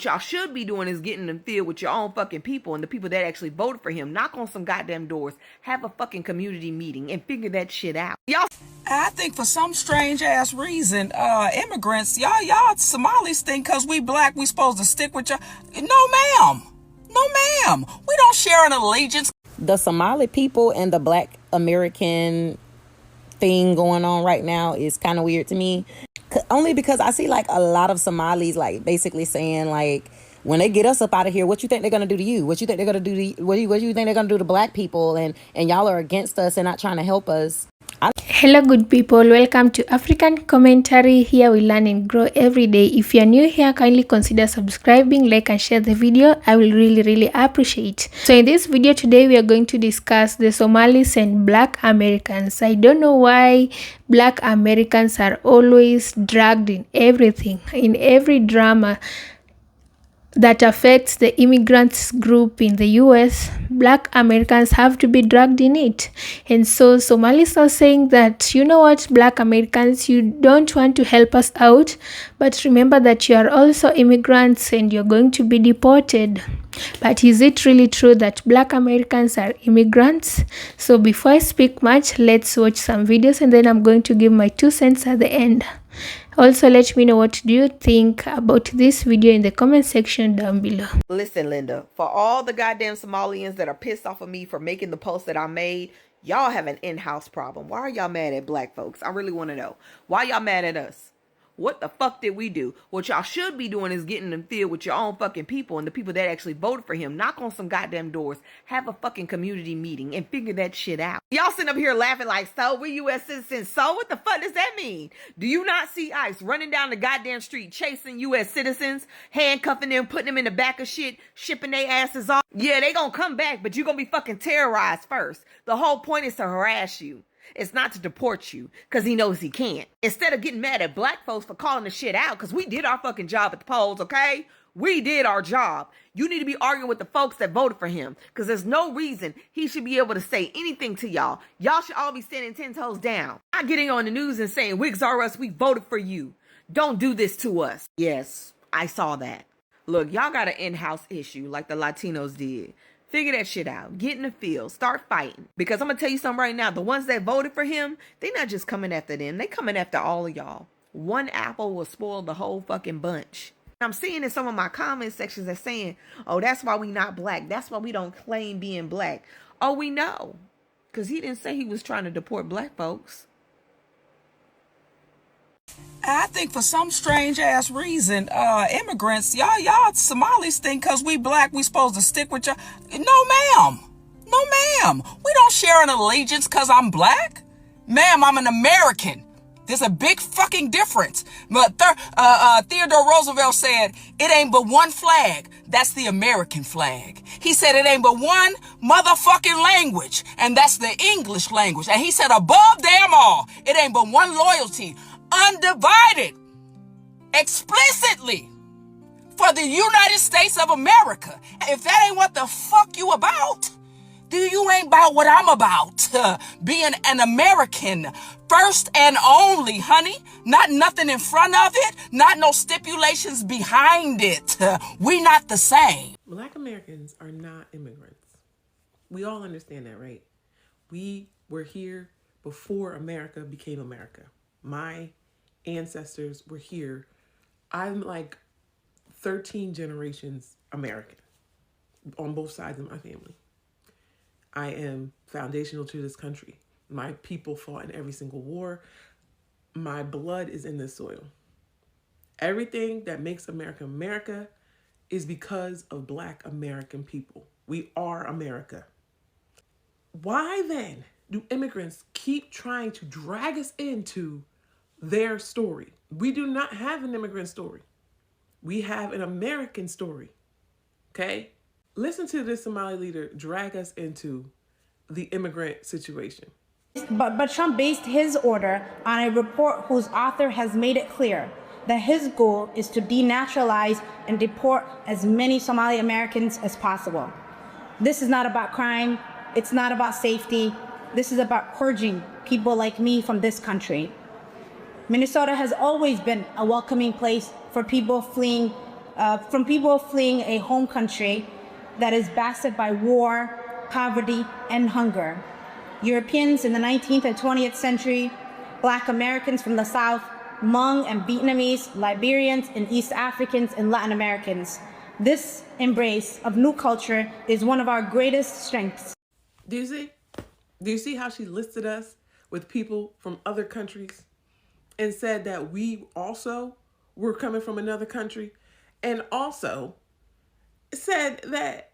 What y'all should be doing is getting in the field with your own fucking people and the people that actually voted for him. Knock on some goddamn doors. Have a fucking community meeting and figure that shit out. Y'all. I think for some strange ass reason, immigrants, y'all Somalis think because we black, we supposed to stick with y'all. No, ma'am. No, ma'am. We don't share an allegiance. The Somali people and the Black American thing going on right now is kind of weird to me. Only because I see like a lot of Somalis like basically saying like, when they get us up out of here, what you think they're gonna do to you? What you think they're gonna do to what you think they're gonna do to black people? And y'all are against us and not trying to help us. Hello good people, welcome to African Commentary. Here we learn and grow every day. If you're new here, kindly consider subscribing, like and share the video. I will really appreciate. So in this video today, we are going to discuss the Somalis and Black Americans. I don't know why Black Americans are always dragged in everything, in every drama that affects the immigrants group in the US. Black Americans have to be dragged in it. And so Somalis are saying that, you know what, Black Americans, you don't want to help us out, but remember that you are also immigrants and you're going to be deported. But is it really true that Black Americans are immigrants? So before I speak much, let's watch some videos and then I'm going to give my 2 cents at the end. Also, let me know what do you think about this video in the comment section down below. Listen, Linda, for all the goddamn Somalians that are pissed off of me for making the post that I made, y'all have an in-house problem. Why are y'all mad at black folks? I really want to know. Why y'all mad at us? What the fuck did we do? What y'all should be doing is getting in the field with your own fucking people and the people that actually voted for him. Knock on some goddamn doors. Have a fucking community meeting and figure that shit out. Y'all sitting up here laughing like, so we U.S. citizens. So what the fuck does that mean? Do you not see ICE running down the goddamn street chasing U.S. citizens, handcuffing them, putting them in the back of shit, shipping their asses off? Yeah, they gonna come back, but you gonna be fucking terrorized first. The whole point is to harass you. It's not to deport you because he knows he can't. Instead of getting mad at black folks for calling the shit out, because we did our fucking job at the polls, okay? We did our job. You need to be arguing with the folks that voted for him because there's no reason he should be able to say anything to y'all. Y'all should all be standing 10 toes down. Not getting on the news and saying, Wigs R Us, we voted for you. Don't do this to us. Yes, I saw that. Look, y'all got an in-house issue like the Latinos did. Figure that shit out. Get in the field. Start fighting. Because I'm going to tell you something right now. The ones that voted for him, they not just coming after them. They coming after all of y'all. One apple will spoil the whole fucking bunch. I'm seeing in some of my comment sections that saying, oh, that's why we not black. That's why we don't claim being black. Oh, we know. Because he didn't say he was trying to deport black folks. I think for some strange ass reason, immigrants, y'all Somalis think because we black, we supposed to stick with y'all. No, ma'am. No, ma'am. We don't share an allegiance because I'm black. Ma'am, I'm an American. There's a big fucking difference. But Theodore Roosevelt said, it ain't but one flag. That's the American flag. He said it ain't but one motherfucking language. And that's the English language. And he said above them all, it ain't but one loyalty. Undivided, explicitly, for the United States of America. If that ain't what the fuck you about, then you ain't about what I'm about. Being an American, first and only, honey. Not nothing in front of it, not no stipulations behind it. We not the same. Black Americans are not immigrants. We all understand that, right? We were here before America became America. My ancestors were here. I'm like 13 generations American on both sides of my family. I am foundational to this country. My people fought in every single war. My blood is in this soil. Everything that makes America America is because of Black American people. We are America. Why then do immigrants keep trying to drag us into their story? We do not have an immigrant story. We have an American story. Okay? Listen to this Somali leader drag us into the immigrant situation. But Trump based his order on a report whose author has made it clear that his goal is to denaturalize and deport as many Somali Americans as possible. This is not about crime. It's not about safety. This is about purging people like me from this country. Minnesota has always been a welcoming place for people fleeing from people fleeing a home country that is blasted by war, poverty, and hunger. Europeans in the 19th and 20th century, Black Americans from the South, Hmong and Vietnamese, Liberians and East Africans and Latin Americans. This embrace of new culture is one of our greatest strengths. Do you see? Do you see how she listed us with people from other countries and said that we also were coming from another country, and also said that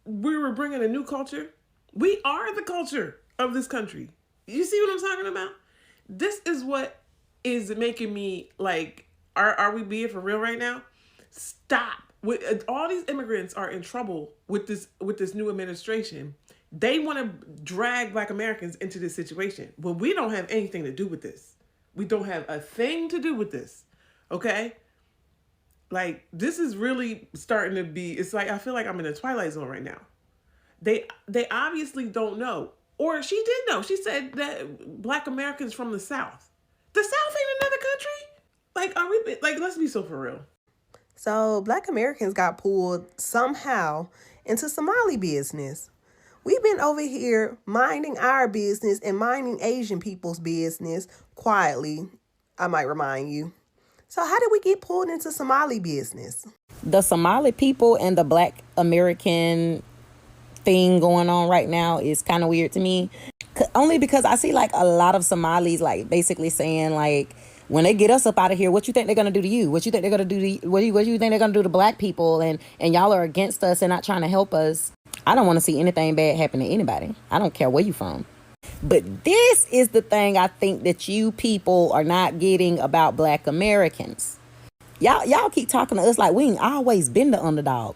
we were bringing a new culture? We are the culture of this country. You see what I'm talking about? This is what is making me like, are we being for real right now? Stop. All these immigrants are in trouble with this new administration. They want to drag Black Americans into this situation. But we don't have anything to do with this. We don't have a thing to do with this. Okay? Like, this is really starting to be, it's like, I feel like I'm in a Twilight Zone right now. They obviously don't know. Or she did know. She said that Black Americans from the South. The South ain't another country? Like, are we, like, let's be so for real. So Black Americans got pulled somehow into Somali business. We've been over here minding our business and minding Asian people's business quietly, I might remind you. So how did we get pulled into Somali business? The Somali people and the Black American thing going on right now is kind of weird to me. Only because I see like a lot of Somalis like basically saying like, when they get us up out of here, what you think they're gonna do to you? What you think they're gonna do to what you think they're gonna do to Black people? And y'all are against us and not trying to help us. I don't want to see anything bad happen to anybody. I don't care where you from. But this is the thing I think that you people are not getting about Black Americans. Y'all keep talking to us like we ain't always been the underdog.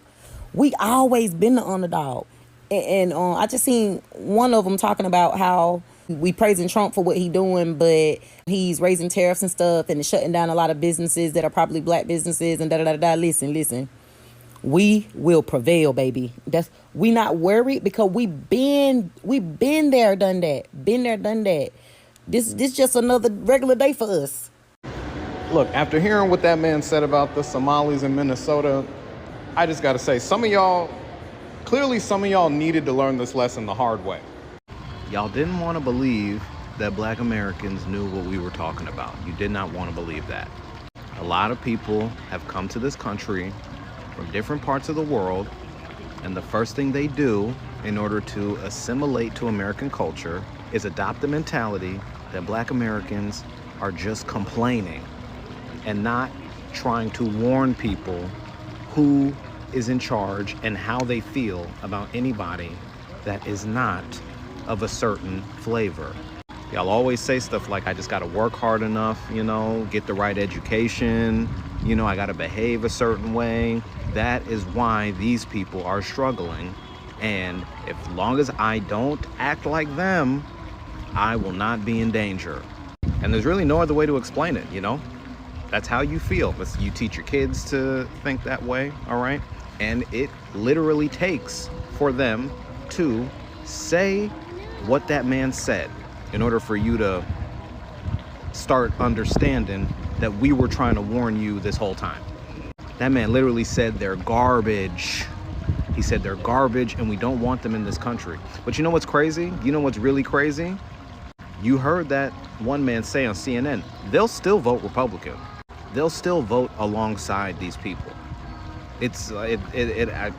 We always been the underdog. And I just seen one of them talking about how we praising Trump for what he doing, but he's raising tariffs and stuff and shutting down a lot of businesses that are probably Black businesses and da-da-da-da. Listen. We will prevail, baby. We not worried because we been there, done that. Been there, done that. This just another regular day for us. Look, after hearing what that man said about the Somalis in Minnesota, I just got to say, some of y'all needed to learn this lesson the hard way. Y'all didn't want to believe that Black Americans knew what we were talking about. You did not want to believe that. A lot of people have come to this country from different parts of the world, and the first thing they do in order to assimilate to American culture is adopt the mentality that Black Americans are just complaining and not trying to warn people who is in charge and how they feel about anybody that is not of a certain flavor. Y'all always say stuff like, I just gotta work hard enough, get the right education, I gotta behave a certain way. That is why these people are struggling. And as long as I don't act like them, I will not be in danger. And there's really no other way to explain it, That's how you feel. You teach your kids to think that way, all right? And it literally takes for them to say what that man said in order for you to start understanding that we were trying to warn you this whole time. That man literally said they're garbage. He said they're garbage and we don't want them in this country. But you know what's crazy? You know what's really crazy? You heard that one man say on CNN, they'll still vote Republican. They'll still vote alongside these people. I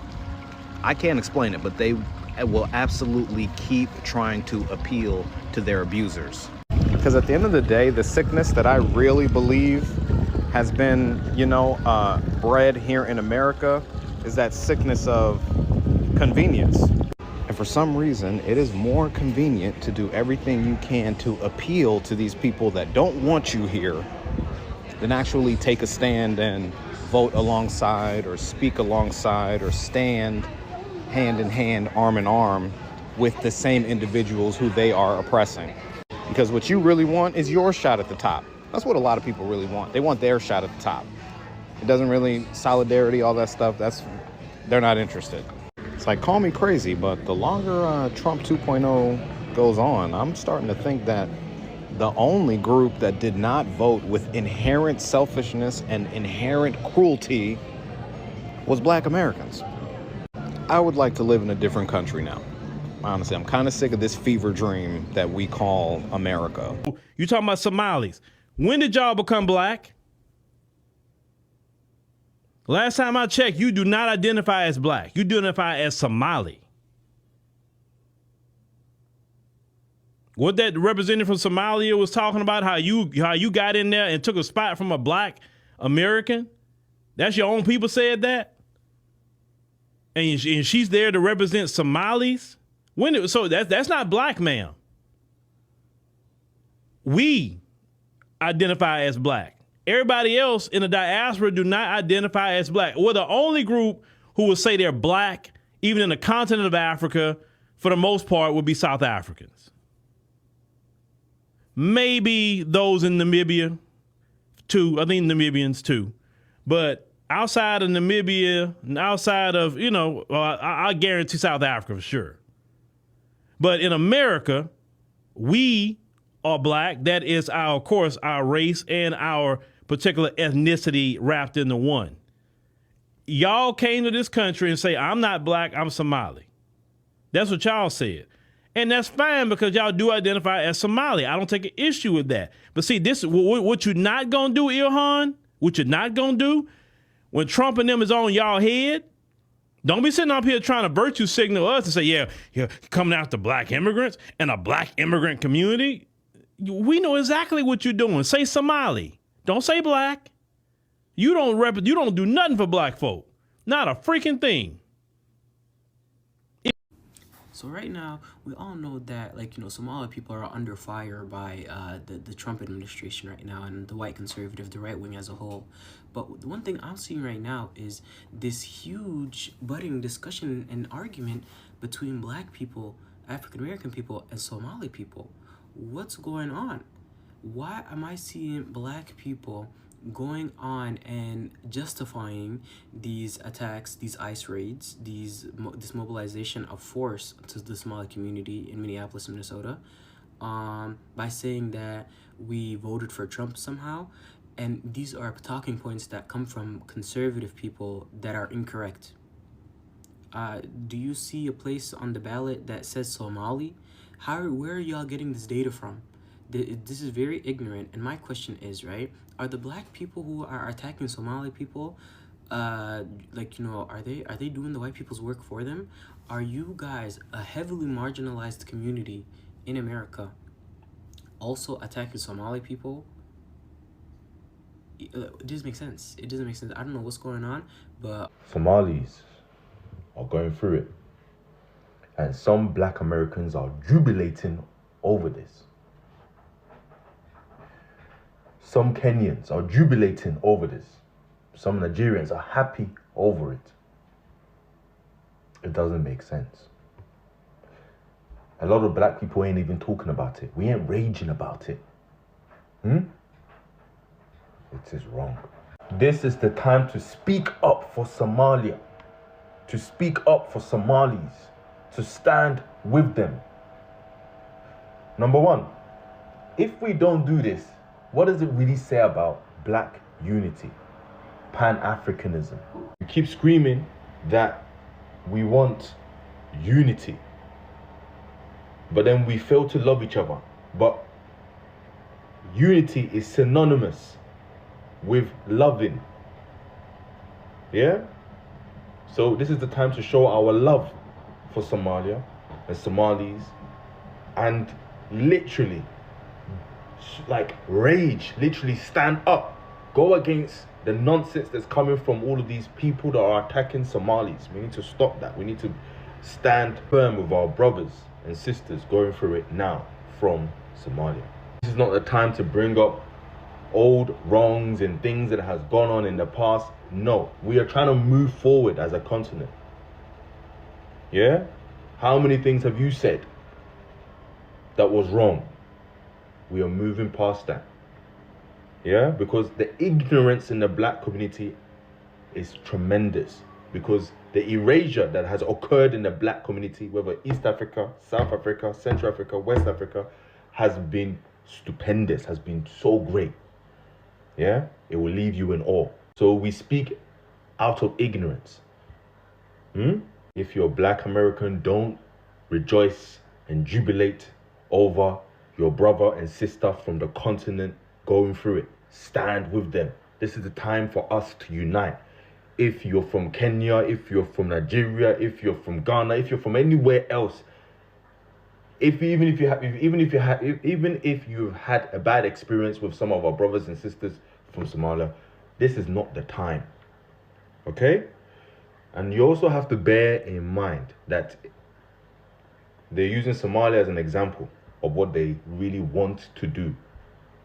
can't explain it, but they will absolutely keep trying to appeal to their abusers. Because at the end of the day, the sickness that I really believe has been, bred here in America is that sickness of convenience. And for some reason, it is more convenient to do everything you can to appeal to these people that don't want you here than actually take a stand and vote alongside or speak alongside or stand hand in hand, arm in arm with the same individuals who they are oppressing. Because what you really want is your shot at the top. That's what a lot of people really want. They want their shot at the top. It doesn't really, solidarity, all that stuff, they're not interested. It's like, call me crazy, but the longer Trump 2.0 goes on, I'm starting to think that the only group that did not vote with inherent selfishness and inherent cruelty was Black Americans. I would like to live in a different country now. Honestly, I'm kind of sick of this fever dream that we call America. You talking about Somalis. When did y'all become black? Last time I checked, you do not identify as black. You identify as Somali. What that representative from Somalia was talking about, how you got in there and took a spot from a Black American? That's your own people said that? And she's there to represent Somalis? So that's not black, ma'am. We identify as black. Everybody else in the diaspora do not identify as black. We're the only group who will say they're black, even in the continent of Africa, for the most part, would be South Africans. Maybe those in Namibia, too. I think Namibians, too. But outside of Namibia, outside of, I guarantee South Africa for sure. But in America, we are black. That is, of course, our race and our particular ethnicity wrapped into one. Y'all came to this country and say, I'm not black, I'm Somali. That's what y'all said. And that's fine because y'all do identify as Somali. I don't take an issue with that. But see, this what you're not going to do, Ilhan, what you're not going to do, when Trump and them is on y'all head, don't be sitting up here trying to virtue signal us and say, yeah, coming after black immigrants and a black immigrant community. We know exactly what you're doing. Say Somali. Don't say black. You don't do nothing for black folk. Not a freaking thing. So right now, we all know that, Somali people are under fire by the Trump administration right now and the white conservative, the right wing as a whole. But the one thing I'm seeing right now is this huge budding discussion and argument between black people, African American people, and Somali people. What's going on? Why am I seeing black people going on and justifying these attacks, these ICE raids, this mobilization of force to the Somali community in Minneapolis, Minnesota, by saying that we voted for Trump somehow? And these are talking points that come from conservative people that are incorrect. Do you see a place on the ballot that says Somali? Where are y'all getting this data from? This is very ignorant. And my question is, right, are the black people who are attacking Somali people, are they doing the white people's work for them? Are you guys, a heavily marginalized community in America, also attacking Somali people? It doesn't make sense. It doesn't make sense. I don't know what's going on, but Somalis are going through it. And some black Americans are jubilating over this. Some Kenyans are jubilating over this. Some Nigerians are happy over it. It doesn't make sense. A lot of black people ain't even talking about it. We ain't raging about it. It is wrong. This is the time to speak up for Somalia. To speak up for Somalis. To stand with them. Number one, if we don't do this, what does it really say about black unity, Pan-Africanism? We keep screaming that we want unity, but then we fail to love each other. But unity is synonymous with loving. Yeah? So this is the time to show our love for Somalia and Somalis, and literally rage, literally stand up, go against the nonsense that's coming from all of these people that are attacking Somalis. We need to stop that. We need to stand firm with our brothers and sisters going through it now from Somalia. This is not the time to bring up old wrongs and things that has gone on in the past. No, we are trying to move forward as a continent. Yeah? How many things have you said that was wrong? We are moving past that. Yeah? Because the ignorance in the black community is tremendous. Because the erasure that has occurred in the black community, whether East Africa, South Africa, Central Africa, West Africa, has been stupendous, has been so great. Yeah? It will leave you in awe. So we speak out of ignorance. If you're Black American, don't rejoice and jubilate over your brother and sister from the continent going through it. Stand with them. This is the time for us to unite. If you're from Kenya, if you're from Nigeria, if you're from Ghana, if you're from anywhere else, even if you've had a bad experience with some of our brothers and sisters from Somalia, this is not the time. Okay? And you also have to bear in mind that they're using Somalia as an example of what they really want to do.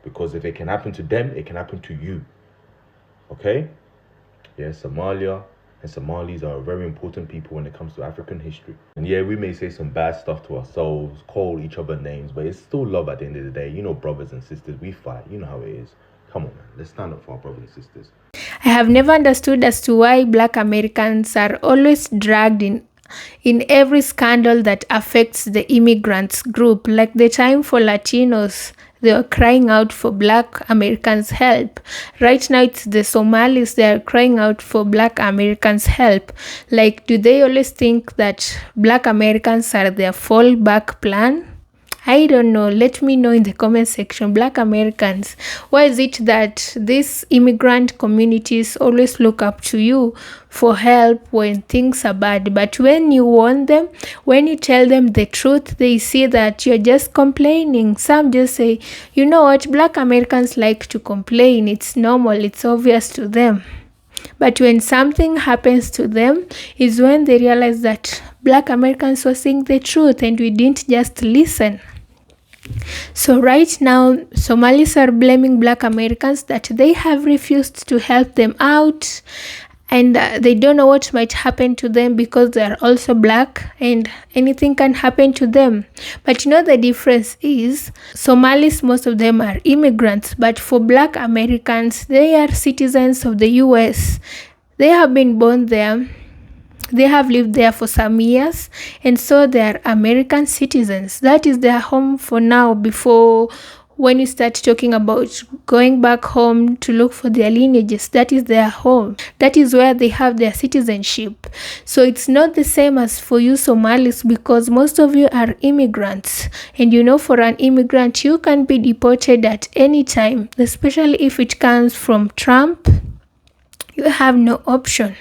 Because if it can happen to them, it can happen to you. Okay? Yes, Somalia and Somalis are very important people when it comes to African history. And yeah, we may say some bad stuff to ourselves, call each other names, but it's still love at the end of the day. You know, brothers and sisters, we fight. You know how it is. Come on, man. Let's stand up for our brothers and sisters. I have never understood as to why Black Americans are always dragged in every scandal that affects the immigrants group. Like the time for Latinos, they were crying out for Black Americans' help. Right now, it's the Somalis, they are crying out for Black Americans' help. Like, do they always think that Black Americans are their fallback plan? I don't know. Let me know in the comment section. Black Americans, why is it that these immigrant communities always look up to you for help when things are bad? But when you warn them, when you tell them the truth, they see that you're just complaining. Some just say, you know what, Black Americans like to complain. It's normal. It's obvious to them. But when something happens to them is when they realize that Black Americans were saying the truth and we didn't just listen. So right now, Somalis are blaming Black Americans that they have refused to help them out, and they don't know what might happen to them because they are also Black and anything can happen to them. But you know, the difference is Somalis, most of them are immigrants, but for Black Americans, they are citizens of the US. They have been born there. They have lived there for some years, and so they are American citizens. That is their home for now, before when you start talking about going back home to look for their lineages, that is their home. That is where they have their citizenship. So it's not the same as for you Somalis, because most of you are immigrants. And you know, for an immigrant, you can be deported at any time, especially if it comes from Trump. You have no option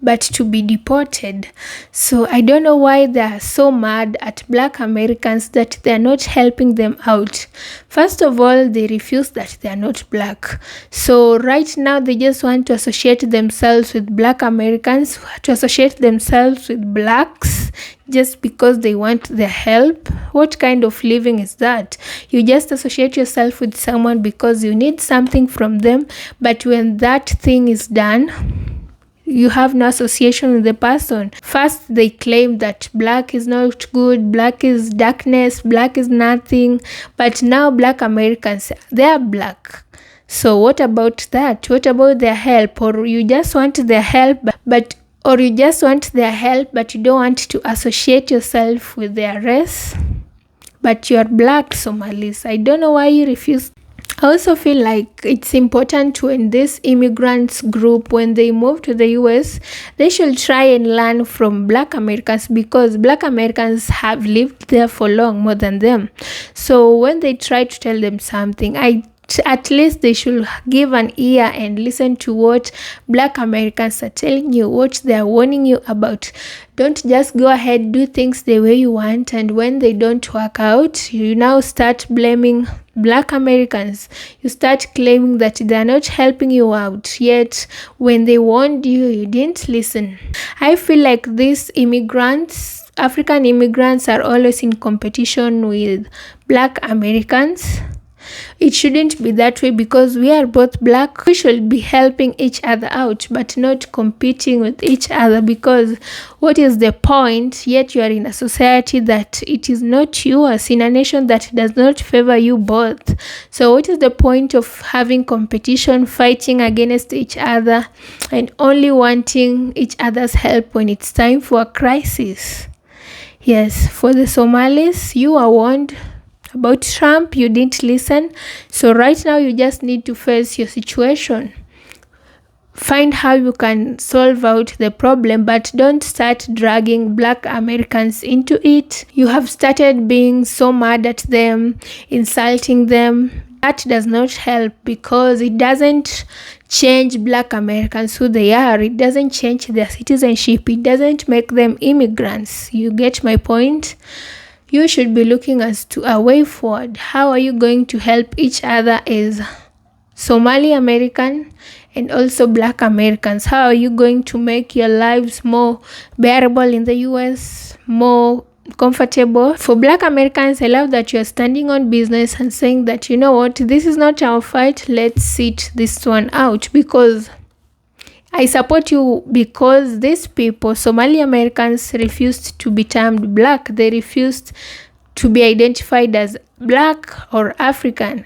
but to be deported. So I don't know why they are so mad at Black Americans that they are not helping them out. First of all, they refuse that they are not Black. So right now they just want to associate themselves with Black Americans, to associate themselves with Blacks just because they want their help. What kind of living is that? You just associate yourself with someone because you need something from them, but when that thing is done, you have no association with the person. First, they claim that Black is not good, Black is darkness, Black is nothing. But now Black Americans, they are Black. So what about that? What about their help? Or you just want their help, but you don't want to associate yourself with their race? But you are Black Somalis. I don't know why you refuse. I also feel like it's important when this immigrants group, when they move to the US, they should try and learn from Black Americans, because Black Americans have lived there for long, more than them. So when they try to tell them something, at least they should give an ear and listen to what Black Americans are telling you, what they are warning you about. Don't just go ahead, do things the way you want, and when they don't work out, you now start blaming Black Americans. You start claiming that they are not helping you out, yet when they warned you, you didn't listen. I feel like these immigrants, African immigrants, are always in competition with Black Americans. It shouldn't be that way, because we are both Black. We should be helping each other out, but not competing with each other, because what is the point? Yet you are in a society that it is not yours, in a nation that does not favor you both. So what is the point of having competition, fighting against each other, and only wanting each other's help when it's time for a crisis? Yes, for the Somalis, you are warned about Trump, you didn't listen. So right now you just need to face your situation. find how you can solve out the problem, but don't start dragging Black Americans into it. You have started being so mad at them, insulting them. That does not help, because it doesn't change Black Americans who they are. It doesn't change their citizenship. It doesn't make them immigrants. You get my point? You should be looking as to a way forward. How are you going to help each other as Somali-American and also Black Americans? How are you going to make your lives more bearable in the US, more comfortable? For Black Americans, I love that you're standing on business and saying that, you know what, this is not our fight, let's sit this one out, because I support you, because these people, Somali Americans, refused to be termed Black. They refused to be identified as Black or African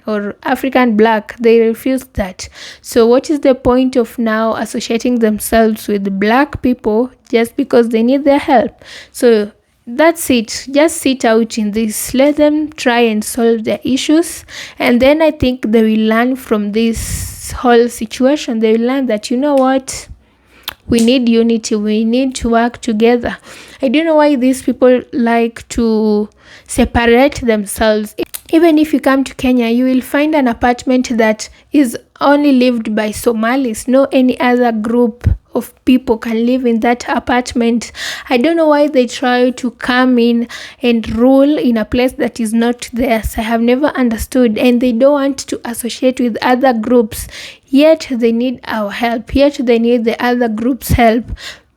Black. They refused that. So what is the point of now associating themselves with Black people just because they need their help? So that's it. Just sit out in this. Let them try and solve their issues. And then I think they will learn from this whole situation. They will learn that, you know what, we need unity. We need to work together. I don't know why these people like to separate themselves. Even if you come to Kenya, you will find an apartment that is only lived by Somalis. No any other group of people can live in that apartment. I don't know why they try to come in and rule in a place that is not theirs. I have never understood. And they don't want to associate with other groups. Yet they need our help. Yet they need the other group's help.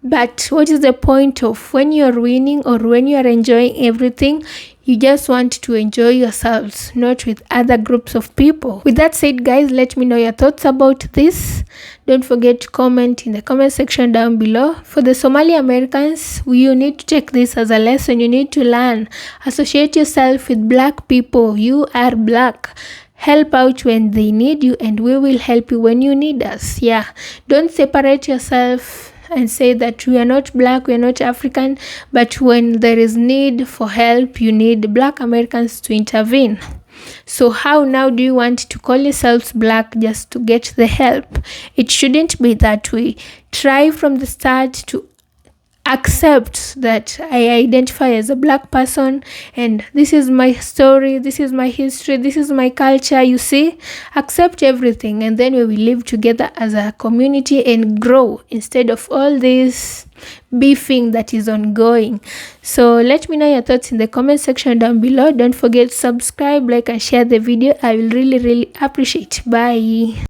But what is the point of when you're winning or when you're enjoying everything? You just want to enjoy yourselves, not with other groups of people. With that said, guys, let me know your thoughts about this. Don't forget to comment in the comment section down below. For the Somali Americans, you need to take this as a lesson. You need to learn. Associate yourself with Black people. You are Black. Help out when they need you, and we will help you when you need us. Yeah, don't separate yourself and say that we are not Black, we are not African, but when there is need for help, you need Black Americans to intervene. So how now do you want to call yourselves Black just to get the help? It shouldn't be that way. Try from the start to accept that I identify as a Black person, and this is my story, this is my history, this is my culture. You see, accept everything, and then we will live together as a community and grow instead of all this beefing that is ongoing. So let me know your thoughts in the comment section down below. Don't forget to subscribe, like and share the video. I will really appreciate. Bye.